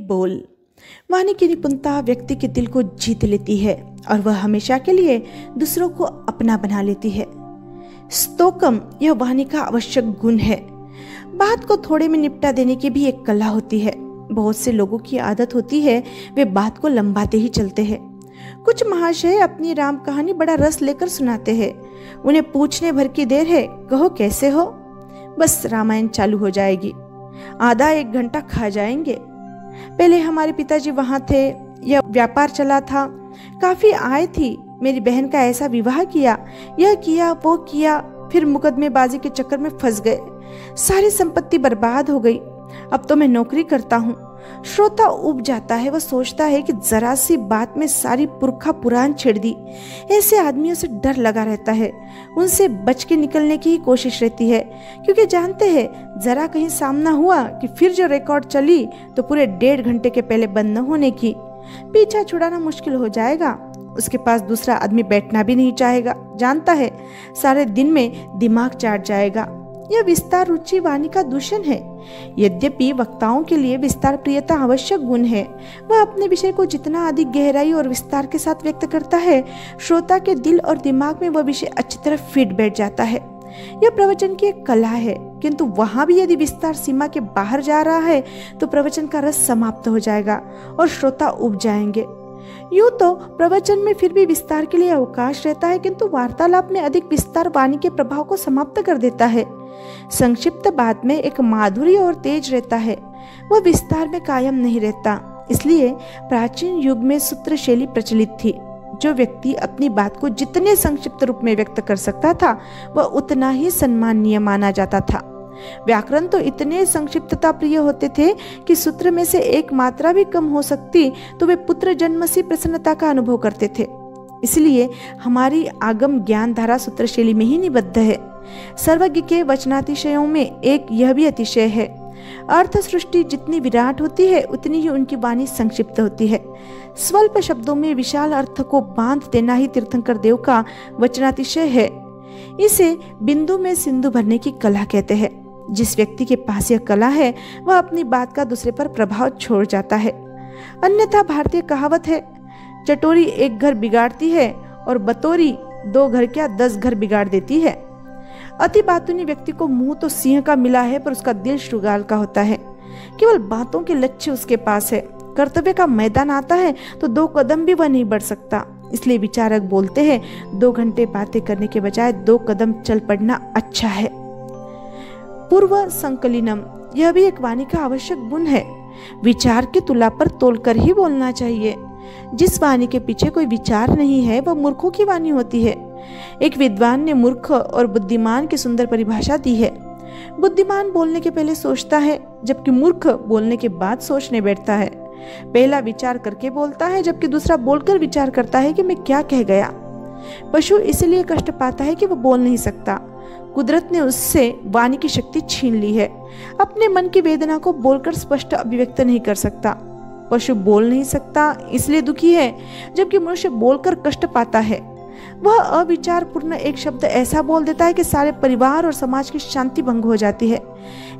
बोल। वाणी की निपुणता व्यक्ति के दिल को जीत लेती है और वह हमेशा के लिए दूसरों को अपना बना लेती है। स्तोकम यह वाणी का आवश्यक गुण है। बात को थोड़े में निपटा देने की भी एक कला होती है। बहुत से लोगों की आदत होती है वे बात को लंबाते ही चलते हैं। कुछ महाशय अपनी राम कहानी बड़ा रस लेकर सुनाते हैं। उन्हें पूछने भर की देर है, कहो कैसे हो, बस रामायण चालू हो जाएगी। आधा एक घंटा खा जाएंगे। पहले हमारे पिताजी वहां थे, यह व्यापार चला था, काफी आय थी, मेरी बहन का ऐसा विवाह किया, यह किया वो किया, फिर मुकदमेबाजी के चक्कर में फंस गए, सारी संपत्ति बर्बाद हो गई, अब तो मैं नौकरी करता हूँ। श्रोता उब जाता है, वह सोचता है कि जरा सी बात में सारी पुरखा पुराण छेड़ दी। ऐसे आदमियों से डर लगा रहता है, उनसे बच के निकलने की ही कोशिश रहती है, क्योंकि जानते हैं जरा कहीं सामना हुआ कि फिर जो रिकॉर्ड चली तो पूरे 1.5 घंटे के पहले बंद न होने की। पीछा छुड़ाना मुश्किल हो जाएगा, उसके पास दूसरा आदमी बैठना भी नहीं चाहेगा, जानता है सारे दिन में दिमाग चाट जाएगा। यह विस्तार रुचि वाणी का दूषण है। यद्यपि वक्ताओं के लिए विस्तार प्रियता आवश्यक गुण है, वह अपने विषय को जितना अधिक गहराई और विस्तार के साथ व्यक्त करता है, श्रोता के दिल और दिमाग में वह विषय अच्छी तरह फिट बैठ जाता है। यह प्रवचन की एक कला है, किंतु वहां भी यदि विस्तार सीमा के बाहर जा रहा है तो प्रवचन का रस समाप्त हो जाएगा और श्रोता उब जाएंगे। यूं तो प्रवचन में फिर भी विस्तार के लिए अवकाश रहता है, किंतु वार्तालाप में अधिक विस्तार वाणी के प्रभाव को समाप्त कर देता है। संक्षिप्त बात में एक माधुर्य और तेज रहता है, वह विस्तार में कायम नहीं रहता। इसलिए प्राचीन युग में सूत्र शैली प्रचलित थी। जो व्यक्ति अपनी बात को जितने संक्षिप्त रूप में व्यक्त कर सकता था वह उतना ही सम्माननीय माना जाता था। व्याकरण तो इतने संक्षिप्तता प्रिय होते थे कि सूत्र में से एक मात्रा भी कम हो सकती तो वे पुत्र जन्म से प्रसन्नता का अनुभव करते थे। इसलिए हमारी आगम ज्ञान धारा सूत्र शैली में ही निबद्ध है। सर्वज्ञ के वचनातिशयों में एक यह भी अतिशय है, अर्थ सृष्टि जितनी विराट होती है उतनी ही उनकी वाणी संक्षिप्त होती है। स्वल्प शब्दों में विशाल अर्थ को बांध देना ही तीर्थंकर देव का वचनातिशय है। इसे बिंदु में सिंधु भरने की कला कहते हैं। जिस व्यक्ति के पास यह कला है वह अपनी बात का दूसरे पर प्रभाव छोड़ जाता है। अन्यथा भारतीय कहावत है, चटोरी एक घर बिगाड़ती है और बतौरी 2 घर क्या 10 घर बिगाड़ देती है। अति बातूनी व्यक्ति को मुंह तो सिंह का मिला है पर उसका दिल शृगाल का होता है। केवल बातों के लक्ष्य उसके पास है, कर्तव्य का मैदान आता है तो 2 कदम भी वह नहीं बढ़ सकता। इसलिए विचारक बोलते हैं 2 घंटे बातें करने के बजाय 2 कदम चल पड़ना अच्छा है। पूर्व संकलिनम यह भी एक वाणी का आवश्यक गुण है। विचार की तुला पर तोलकर ही बोलना चाहिए। जिस वाणी के पीछे कोई विचार नहीं है वह मूर्खों की वाणी होती है। एक विद्वान ने मूर्ख और बुद्धिमान की सुंदर परिभाषा दी है। बुद्धिमान बोलने के पहले सोचता है, जबकि मूर्ख बोलने के बाद सोचने बैठता है। पहला विचार करके बोलता है, जबकि दूसरा बोलकर विचार करता है कि मैं क्या कह गया। पशु इसलिए कष्ट पाता है कि वह बोल नहीं सकता। कुदरत ने उससे वाणी की शक्ति छीन ली है। अपने मन की वेदना को बोलकर स्पष्ट अभिव्यक्त नहीं कर सकता। पशु बोल नहीं सकता इसलिए दुखी है, जबकि मनुष्य बोलकर कष्ट पाता है। वह अविचार पूर्ण एक शब्द ऐसा बोल देता है कि सारे परिवार और समाज की शांति भंग हो जाती है।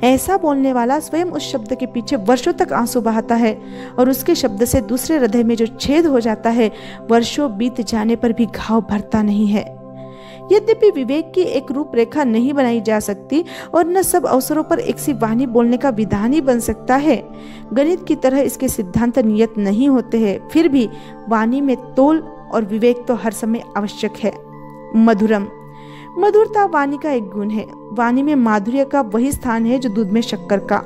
ऐसा बोलने वाला स्वयं उस शब्द के पीछे वर्षों तक आंसू बहाता है और उसके शब्द से दूसरे हृदय में जो छेद हो जाता है वर्षों बीत जाने पर भी घाव भरता नहीं है। यद्यपि विवेक की एक रूपरेखा नहीं बनाई जा सकती और न सब अवसरों पर एक सी वाणी बोलने का विधान ही बन सकता है, गणित की तरह इसके सिद्धांत नियत नहीं होते हैं, फिर भी वाणी में तोल और विवेक तो हर समय आवश्यक है। मधुरम मधुरता वाणी का एक गुण है। वाणी में माधुर्य का वही स्थान है जो दूध में शक्कर का।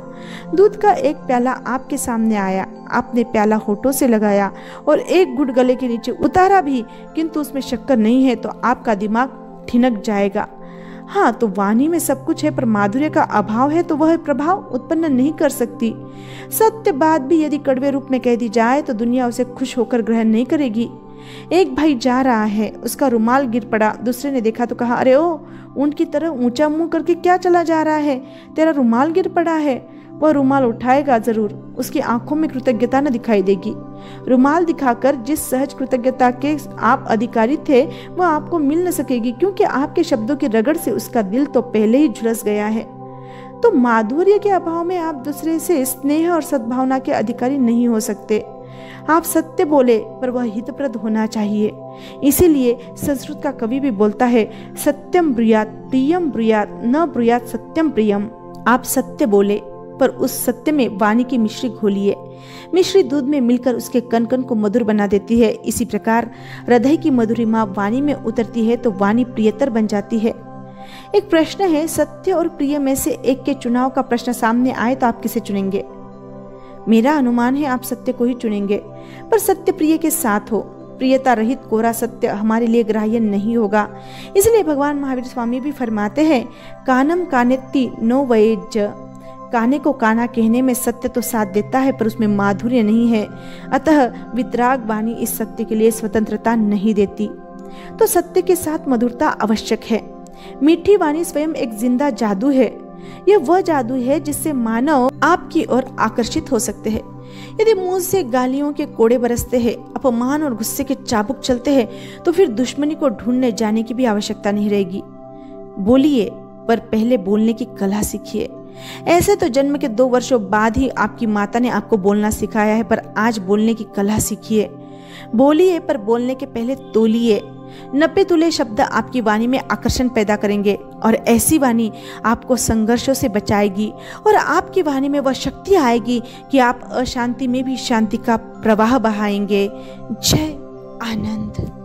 दूध का एक प्याला आपके सामने आया, आपने प्याला होठों से लगाया और एक घुट गले के नीचे उतारा भी, किंतु उसमें शक्कर नहीं है तो आपका दिमाग ठिनक जाएगा। हाँ, तो वाणी में सब कुछ है पर माधुर्य का अभाव है तो वह प्रभाव उत्पन्न नहीं कर सकती। सत्य बात भी यदि कड़वे रूप में कह दी जाए तो दुनिया उसे खुश होकर ग्रहण नहीं करेगी। एक भाई जा रहा है, उसका रुमाल गिर पड़ा, दूसरे ने देखा तो कहा, अरे ओ, ऊंट की तरह ऊंचा मुंह करके क्या चला जा रहा है, तेरा रुमाल गिर पड़ा है। वह रुमाल उठाएगा जरूर, उसकी आंखों में कृतज्ञता न दिखाई देगी। रुमाल दिखाकर जिस सहज कृतज्ञता के आप अधिकारी थे वह आपको मिल न सकेगी, क्योंकि आपके शब्दों की रगड़ से उसका दिल तो पहले ही झुलस गया है। तो माधुर्य के अभाव में आप दूसरे से स्नेह और सद्भावना के अधिकारी नहीं हो सकते। आप सत्य बोले पर वह हितप्रद होना चाहिए। इसीलिए संस्कृत का कवि भी बोलता है, सत्यम ब्रूयात प्रियम ब्रूयात न ब्रूयात सत्यम प्रियम। आप सत्य बोले पर उस सत्य में वाणी की मिश्री घोलिए। मिश्री दूध में मिलकर उसके कण कण को मधुर बना देती है। इसी प्रकार हृदय की मधुरिमा वाणी में उतरती है तो वाणी प्रियतर बन जाती है। एक प्रश्न है, सत्य और प्रिय में से एक के चुनाव का प्रश्न सामने आए तो आप किसे चुनेंगे? मेरा अनुमान है आप सत्य को ही चुनेंगे, पर सत्य प्रिय के साथ हो। प्रियता रहित कोरा सत्य हमारे लिए ग्राह्य नहीं होगा। इसलिए भगवान महावीर स्वामी भी फरमाते हैं, कानम कानेत्ति नो वयेज। काने को काना कहने में सत्य तो साथ देता है पर उसमें माधुर्य नहीं है। अतः वितराग वाणी इस सत्य के लिए स्वतंत्रता नहीं देती। तो सत्य के साथ मधुरता आवश्यक है। मीठी वाणी स्वयं एक जिंदा जादू है। यह वह जादू है जिससे मानव आपकी ओर आकर्षित हो सकते हैं। यदि मुंह से गालियों के कोड़े बरसते हैं, अपमान और गुस्से के चाबुक चलते हैं, तो फिर दुश्मनी को ढूंढने जाने की भी आवश्यकता नहीं रहेगी। बोलिए, पर पहले बोलने की कला सीखिए। ऐसे तो जन्म के 2 वर्षों बाद ही आपकी माता ने आपको बोलना सिखाया है, पर आज बोलने की कला सीखिए। बोलिए, पर बोलने के पहले तोलिए। 90 तुले शब्द आपकी वाणी में आकर्षण पैदा करेंगे और ऐसी वाणी आपको संघर्षों से बचाएगी और आपकी वाणी में वह शक्ति आएगी कि आप अशांति में भी शांति का प्रवाह बहाएंगे। जय आनंद।